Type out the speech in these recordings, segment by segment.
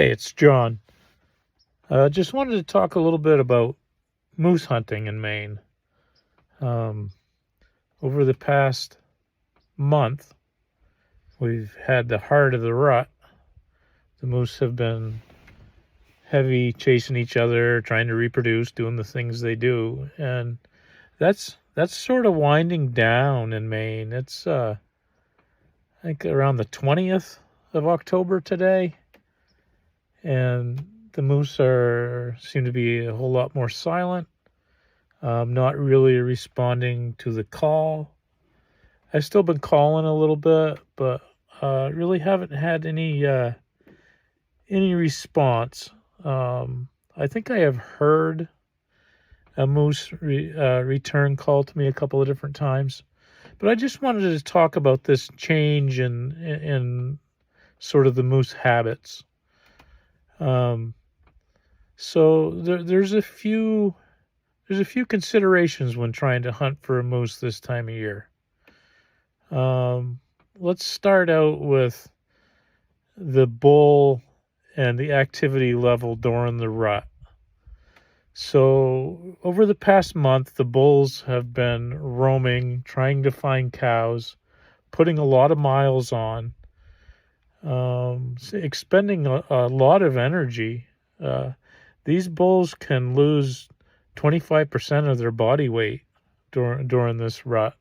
Hey, it's John. Just wanted to talk a little bit about moose hunting in Maine. Um, Over the past month, we've had the heart of the rut. The moose have been heavy, chasing each other, trying to reproduce, doing the things they do, and that's sort of winding down in Maine. It's I think around the 20th of October today, and the moose are seem to be a whole lot more silent. Not really responding to the call. I've still been calling a little bit, but really haven't had any response. I think I have heard a moose return call to me a couple of different times, but I just wanted to talk about this change in sort of the moose habits. Um, there's a few considerations when trying to hunt for a moose this time of year. Let's start out with the bull and the activity level during the rut. So, over the past month, the bulls have been roaming, trying to find cows, putting a lot of miles on, expending a lot of energy. These bulls can lose 25% of their body weight during this rut.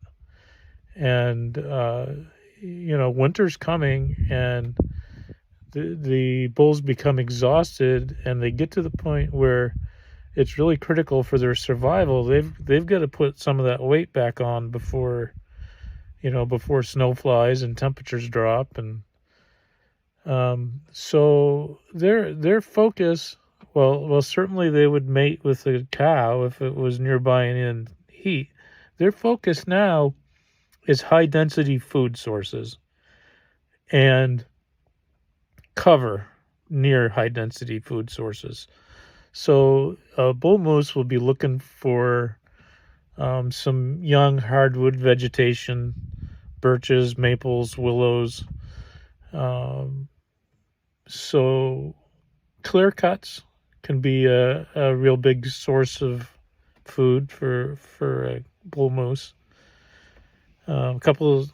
And winter's coming, and the bulls become exhausted, and they get to the point where it's really critical for their survival. They've got to put some of that weight back on before snow flies and temperatures drop. And so their focus, well, certainly they would mate with a cow if it was nearby and in heat. Their focus now is high density food sources and cover near high density food sources. So bull moose will be looking for some young hardwood vegetation, birches, maples, willows. So clear cuts can be a real big source of food for a bull moose. A couple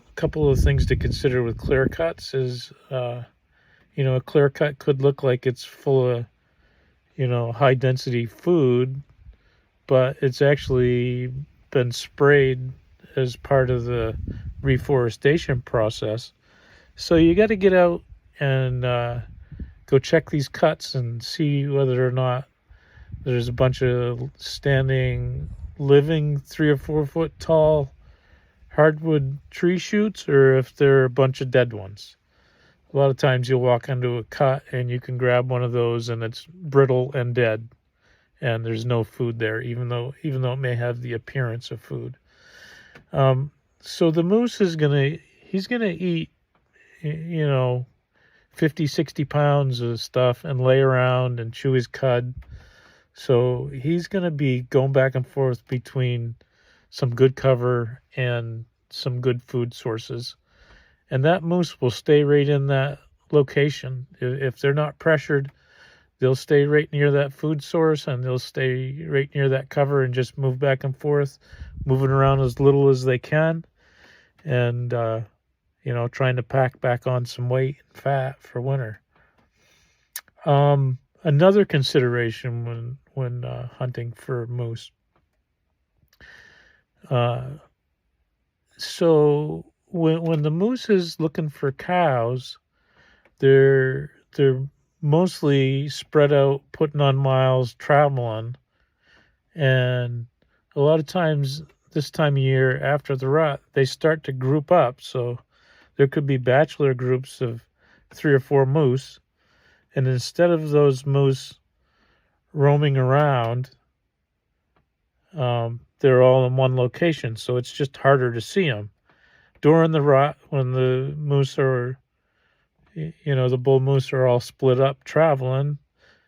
of things to consider with clear cuts is, a clear cut could look like it's full of, high density food, but it's actually been sprayed as part of the reforestation process. So you got to get out and go check these cuts and see whether or not there's a bunch of standing, living 3 or 4 foot tall hardwood tree shoots, or if there are a bunch of dead ones. A lot of times you'll walk into a cut and you can grab one of those and it's brittle and dead, and there's no food there, even though it may have the appearance of food. So the moose he's gonna eat, 50, 60 pounds of stuff and lay around and chew his cud. So he's gonna be going back and forth between some good cover and some good food sources. And that moose will stay right in that location. If they're not pressured, they'll stay right near that food source, and they'll stay right near that cover and just move back and forth, moving around as little as they can, and trying to pack back on some weight and fat for winter. Another consideration when hunting for moose. So when the moose is looking for cows, they're mostly spread out, putting on miles, traveling, and a lot of times this time of year after the rut, they start to group up. So there could be bachelor groups of 3 or 4 moose, and instead of those moose roaming around, they're all in one location, so it's just harder to see them. During the rut, when the moose are, the bull moose are all split up traveling,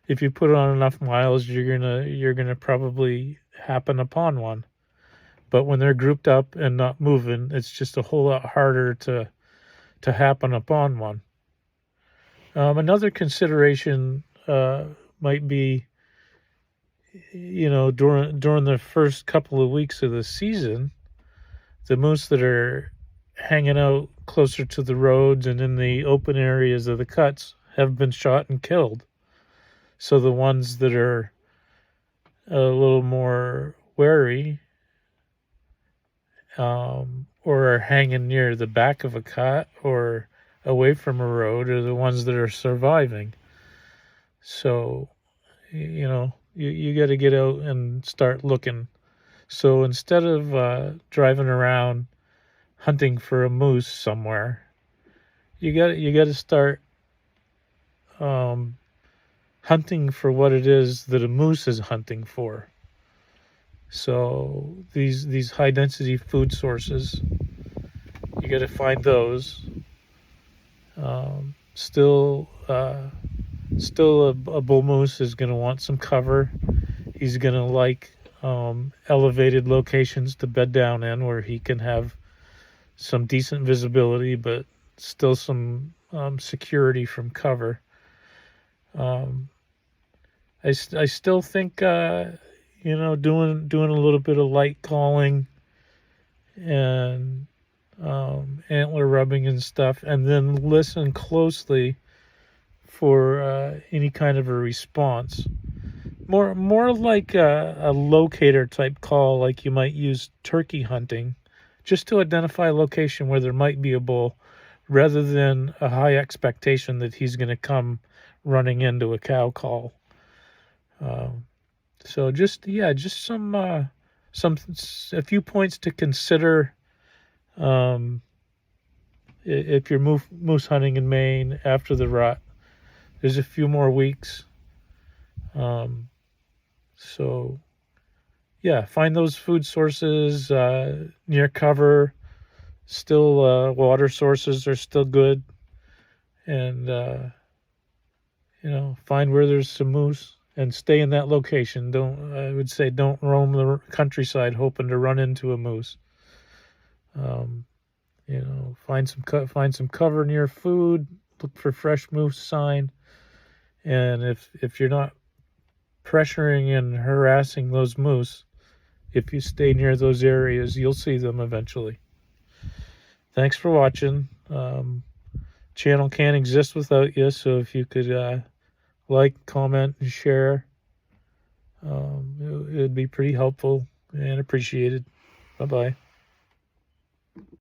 if you put on enough miles, you're gonna probably happen upon one. But when they're grouped up and not moving, it's just a whole lot harder to happen upon one. Another consideration might be, during the first couple of weeks of the season, the moose that are hanging out closer to the roads and in the open areas of the cuts have been shot and killed. So the ones that are a little more wary, or are hanging near the back of a cut or away from a road, are the ones that are surviving. So, you got to get out and start looking. So instead of driving around hunting for a moose somewhere, you got to start hunting for what it is that a moose is hunting for. So these high density food sources, you got to find those. Still, a bull moose is going to want some cover. He's going to like elevated locations to bed down in, where he can have some decent visibility, but still some security from cover. I still think doing a little bit of light calling and antler rubbing and stuff, and then listen closely for any kind of a response. More like a locator type call, like you might use turkey hunting, just to identify a location where there might be a bull, rather than a high expectation that he's going to come running into a cow call. So just some a few points to consider if you're moose hunting in Maine after the rut. There's a few more weeks. So yeah, find those food sources near cover. Still, water sources are still good, and find where there's some moose and stay in that location. I would say don't roam the countryside hoping to run into a moose. Find some cover near food. Look for fresh moose sign, and if you're not pressuring and harassing those moose, if you stay near those areas, you'll see them eventually. Thanks for watching. Channel can't exist without you, so if you could like, comment, and share, it would be pretty helpful and appreciated. Bye-bye.